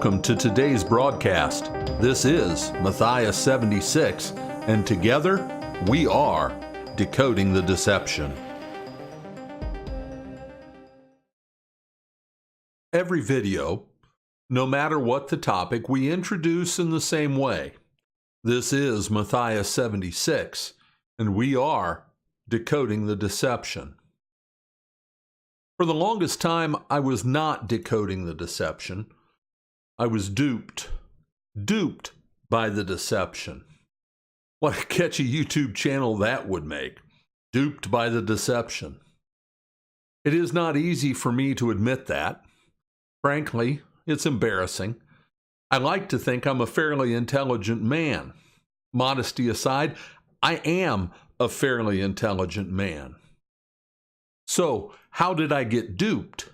welcome to today's broadcast. This is Matthias 76, and together we are Decoding the Deception. Every video, no matter what the topic, we introduce in the same way. This is Matthias 76, and we are Decoding the Deception. For the longest time, I was not decoding the deception. I was duped by the deception. What a catchy YouTube channel that would make. Duped by the deception. It is not easy for me to admit that. Frankly, it's embarrassing. I like to think I'm a fairly intelligent man. Modesty aside, I am a fairly intelligent man. So, how did I get duped?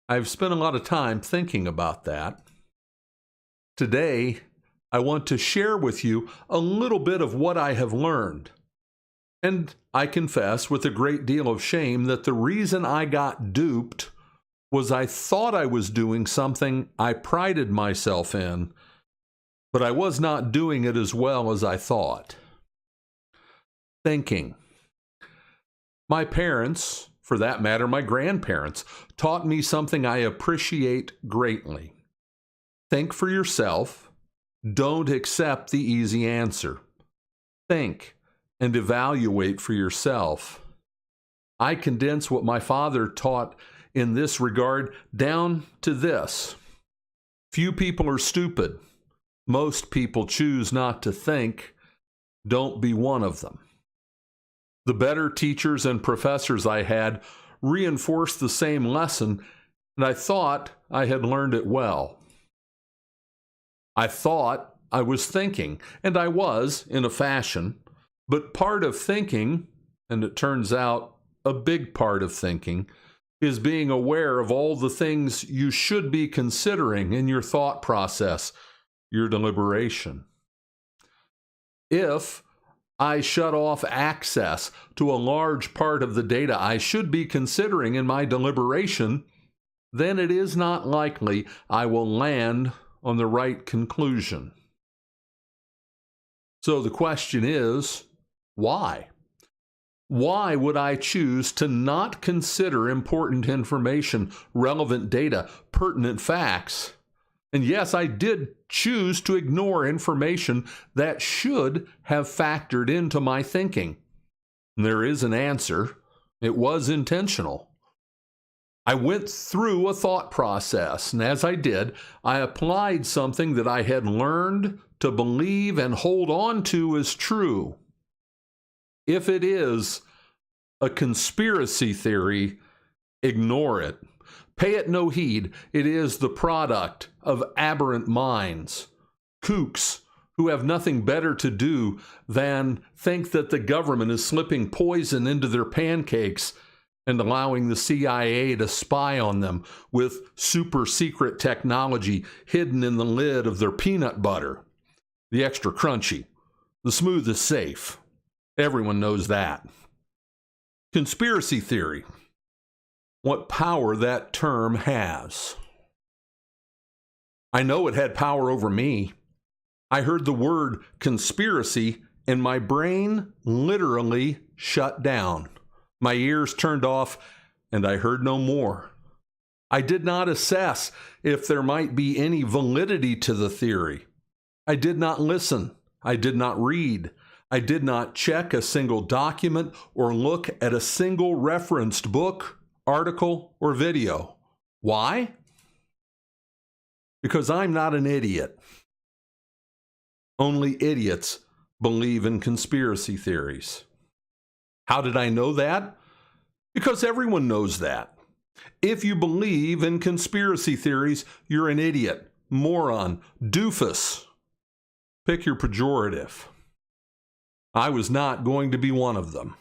I've spent a lot of time thinking about that. Today, I want to share with you a little bit of what I have learned. And I confess with a great deal of shame that the reason I got duped was I thought I was doing something I prided myself in, but I was not doing it as well as I thought. Thinking. My parents, for that matter, my grandparents, taught me something I appreciate greatly. Think for yourself. Don't accept the easy answer. Think and evaluate for yourself. I condense what my father taught in this regard down to this. Few people are stupid. Most people choose not to think. Don't be one of them. The better teachers and professors I had reinforced the same lesson, and I thought I had learned it well. I thought I was thinking, and I was, in a fashion, but part of thinking, and it turns out a big part of thinking, is being aware of all the things you should be considering in your thought process, your deliberation. If I shut off access to a large part of the data I should be considering in my deliberation, then it is not likely I will land on the right conclusion. So the question is, why? Why would I choose to not consider important information, relevant data, pertinent facts? And yes, I did choose to ignore information that should have factored into my thinking. And there is an answer. It was intentional. I went through a thought process, and as I did, I applied something that I had learned to believe and hold on to as true. If it is a conspiracy theory, ignore it. Pay it no heed. It is the product of aberrant minds, kooks who have nothing better to do than think that the government is slipping poison into their pancakes and allowing the CIA to spy on them with super secret technology hidden in the lid of their peanut butter. The extra crunchy, the smooth is safe. Everyone knows that. Conspiracy theory. What power that term has. I know it had power over me. I heard the word conspiracy and my brain literally shut down. My ears turned off and I heard no more. I did not assess if there might be any validity to the theory. I did not listen. I did not read. I did not check a single document or look at a single referenced book, article, or video. Why? Because I'm not an idiot. Only idiots believe in conspiracy theories. How did I know that? Because everyone knows that. If you believe in conspiracy theories, you're an idiot, moron, doofus. Pick your pejorative. I was not going to be one of them.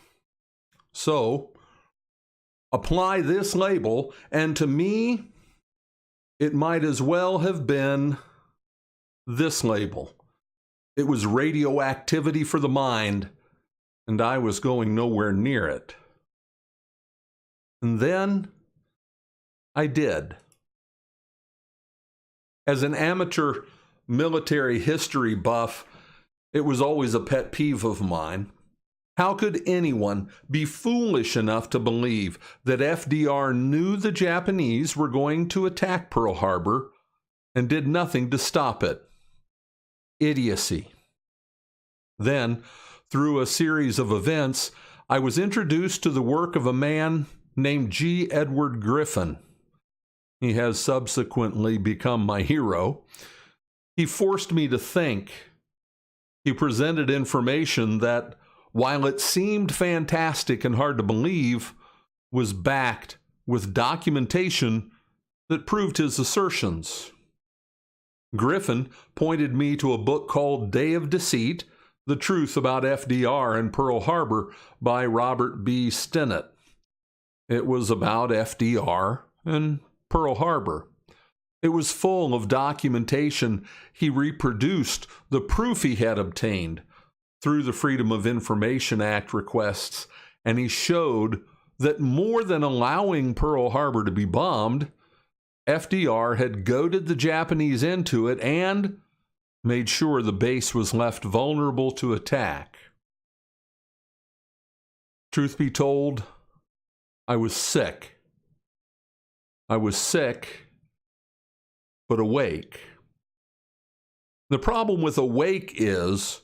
So, apply this label, and to me, it might as well have been this label. It was radioactivity for the mind, and I was going nowhere near it. And then I did. As an amateur military history buff, it was always a pet peeve of mine. How could anyone be foolish enough to believe that FDR knew the Japanese were going to attack Pearl Harbor and did nothing to stop it? Idiocy. Then, through a series of events, I was introduced to the work of a man named G. Edward Griffin. He has subsequently become my hero. He forced me to think. He presented information that, while it seemed fantastic and hard to believe, was backed with documentation that proved his assertions. Griffin pointed me to a book called Day of Deceit: The Truth About FDR and Pearl Harbor by Robert B. Stinnett. It was about FDR and Pearl Harbor. It was full of documentation. He reproduced the proof he had obtained through the Freedom of Information Act requests, and he showed that more than allowing Pearl Harbor to be bombed, FDR had goaded the Japanese into it and made sure the base was left vulnerable to attack. Truth be told, I was sick. I was sick, but awake. The problem with awake is,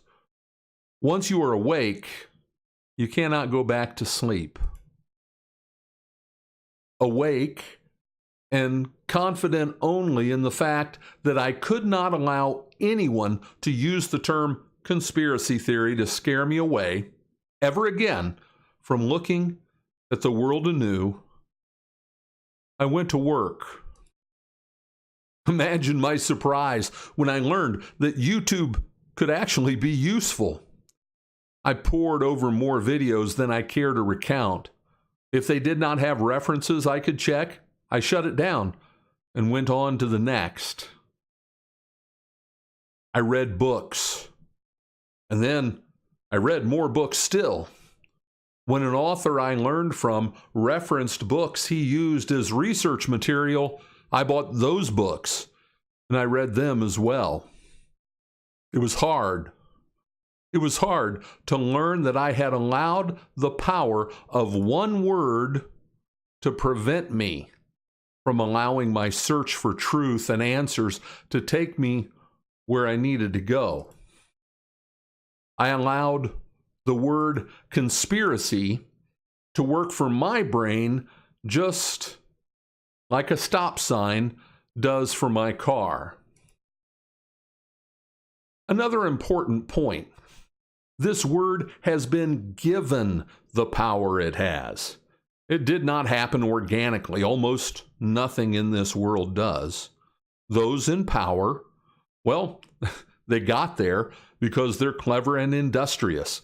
once you are awake, you cannot go back to sleep. Awake and confident only in the fact that I could not allow anyone to use the term conspiracy theory to scare me away ever again from looking at the world anew, I went to work. Imagine my surprise when I learned that YouTube could actually be useful. I pored over more videos than I care to recount. If they did not have references I could check, I shut it down and went on to the next. I read books, and then I read more books still. When an author I learned from referenced books he used as research material, I bought those books, and I read them as well. It was hard. It was hard to learn that I had allowed the power of one word to prevent me from allowing my search for truth and answers to take me where I needed to go. I allowed the word conspiracy to work for my brain just like a stop sign does for my car. Another important point: this word has been given the power it has. It did not happen organically. Almost nothing in this world does. Those in power, well, they got there because they're clever and industrious.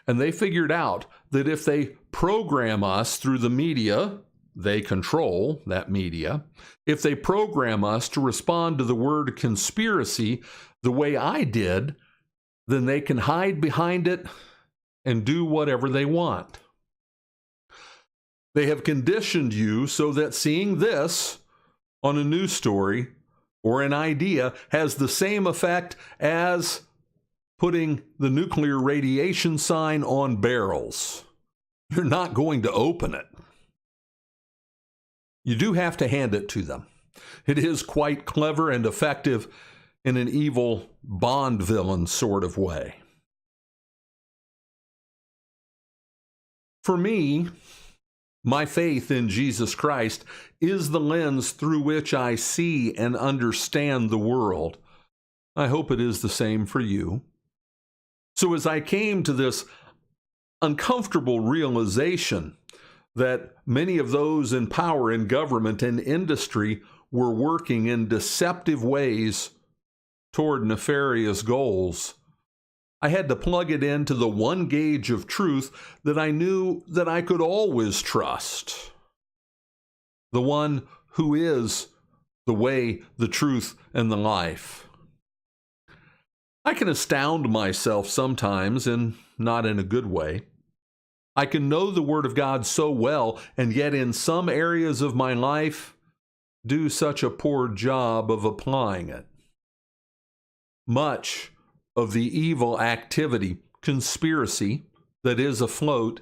And they figured out that if they program us through the media, they control that media. If they program us to respond to the word conspiracy the way I did, then they can hide behind it and do whatever they want. They have conditioned you so that seeing this on a news story or an idea has the same effect as putting the nuclear radiation sign on barrels. You're not going to open it. You do have to hand it to them. It is quite clever and effective in an evil Bond villain sort of way. For me, my faith in Jesus Christ is the lens through which I see and understand the world. I hope it is the same for you. So as I came to this uncomfortable realization that many of those in power in government and industry were working in deceptive ways toward nefarious goals, I had to plug it into the one gauge of truth that I knew that I could always trust. The one who is the way, the truth, and the life. I can astound myself sometimes, and not in a good way. I can know the Word of God so well, and yet in some areas of my life, do such a poor job of applying it. Much of the evil activity, conspiracy that is afloat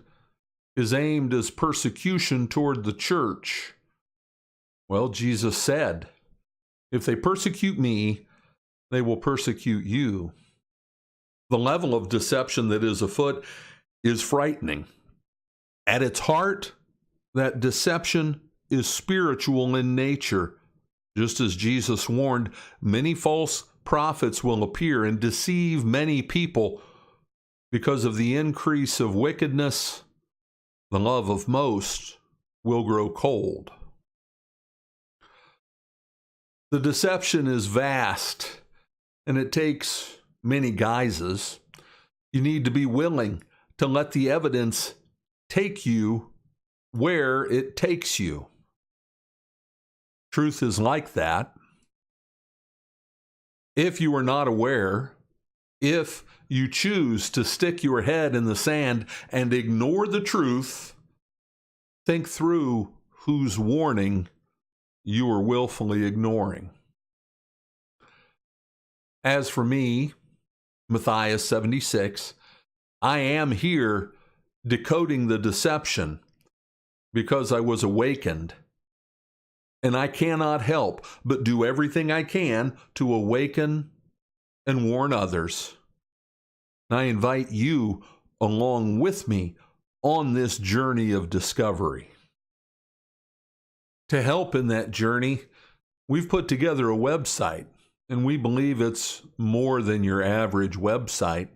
is aimed as persecution toward the church. Well, Jesus said, if they persecute me, they will persecute you. The level of deception that is afoot is frightening. At its heart, that deception is spiritual in nature. Just as Jesus warned, many false prophets will appear and deceive many people. Because of the increase of wickedness, the love of most will grow cold. The deception is vast, and it takes many guises. You need to be willing to let the evidence take you where it takes you. Truth is like that. If you are not aware, if you choose to stick your head in the sand and ignore the truth, think through whose warning you are willfully ignoring. As for me, Matthias 76, I am here decoding the deception because I was awakened. And I cannot help but do everything I can to awaken and warn others. I invite you along with me on this journey of discovery. To help in that journey, we've put together a website, and we believe it's more than your average website.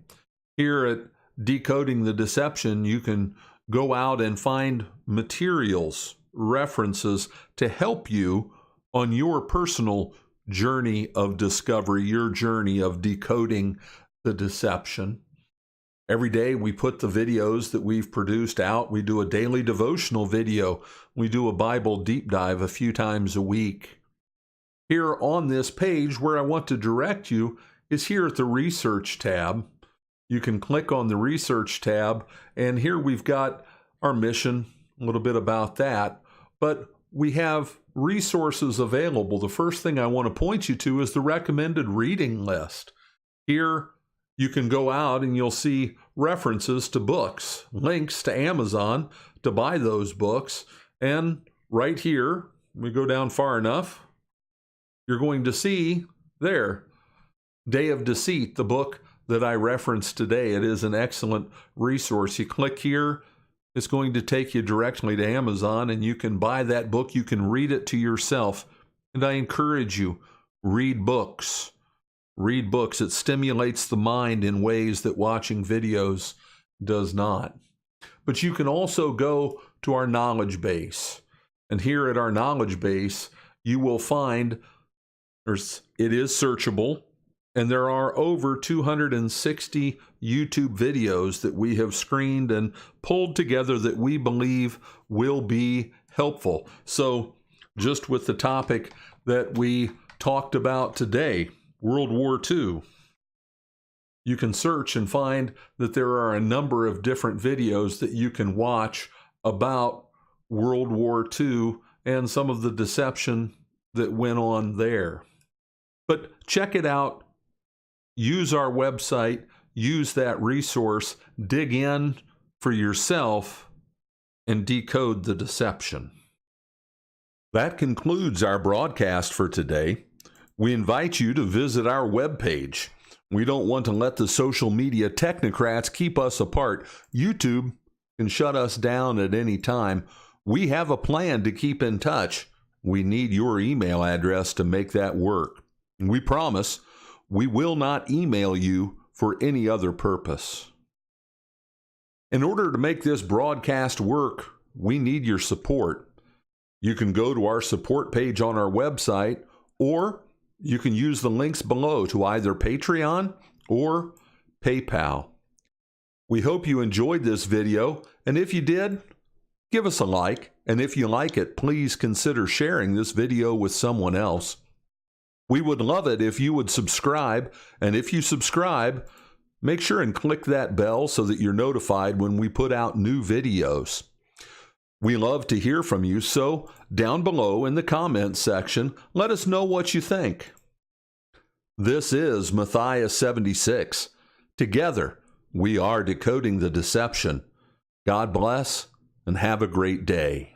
Here at Decoding the Deception, you can go out and find materials, references to help you on your personal journey of discovery, your journey of decoding the deception. Every day we put the videos that we've produced out. We do a daily devotional video. We do a Bible deep dive a few times a week. Here on this page, where I want to direct you is here at the Research tab. You can click on the Research tab, and here we've got our mission, a little bit about that, but we have resources available. The first thing I want to point you to is the recommended reading list. Here you can go out and you'll see references to books, links to Amazon to buy those books, and right here, we go down far enough, you're going to see there, Day of Deceit, the book that I referenced today. It is an excellent resource. You click here, it's going to take you directly to Amazon, and you can buy that book. You can read it to yourself. And I encourage you, read books. Read books. It stimulates the mind in ways that watching videos does not. But you can also go to our knowledge base. And here at our knowledge base, you will find it is searchable. And there are over 260 YouTube videos that we have screened and pulled together that we believe will be helpful. So just with the topic that we talked about today, World War II, you can search and find that there are a number of different videos that you can watch about World War II and some of the deception that went on there. But check it out. Use our website, use that resource, dig in for yourself, and decode the deception. That concludes our broadcast for today. We invite you to visit our webpage. We don't want to let the social media technocrats keep us apart. YouTube can shut us down at any time. We have a plan to keep in touch. We need your email address to make that work. And we promise we will not email you for any other purpose. In order to make this broadcast work, we need your support. You can go to our support page on our website, or you can use the links below to either Patreon or PayPal. We hope you enjoyed this video, and if you did, give us a like, and if you like it, please consider sharing this video with someone else. We would love it if you would subscribe, and if you subscribe, make sure and click that bell so that you're notified when we put out new videos. We love to hear from you, so down below in the comments section, let us know what you think. This is Matthias 76. Together, we are decoding the deception. God bless and have a great day.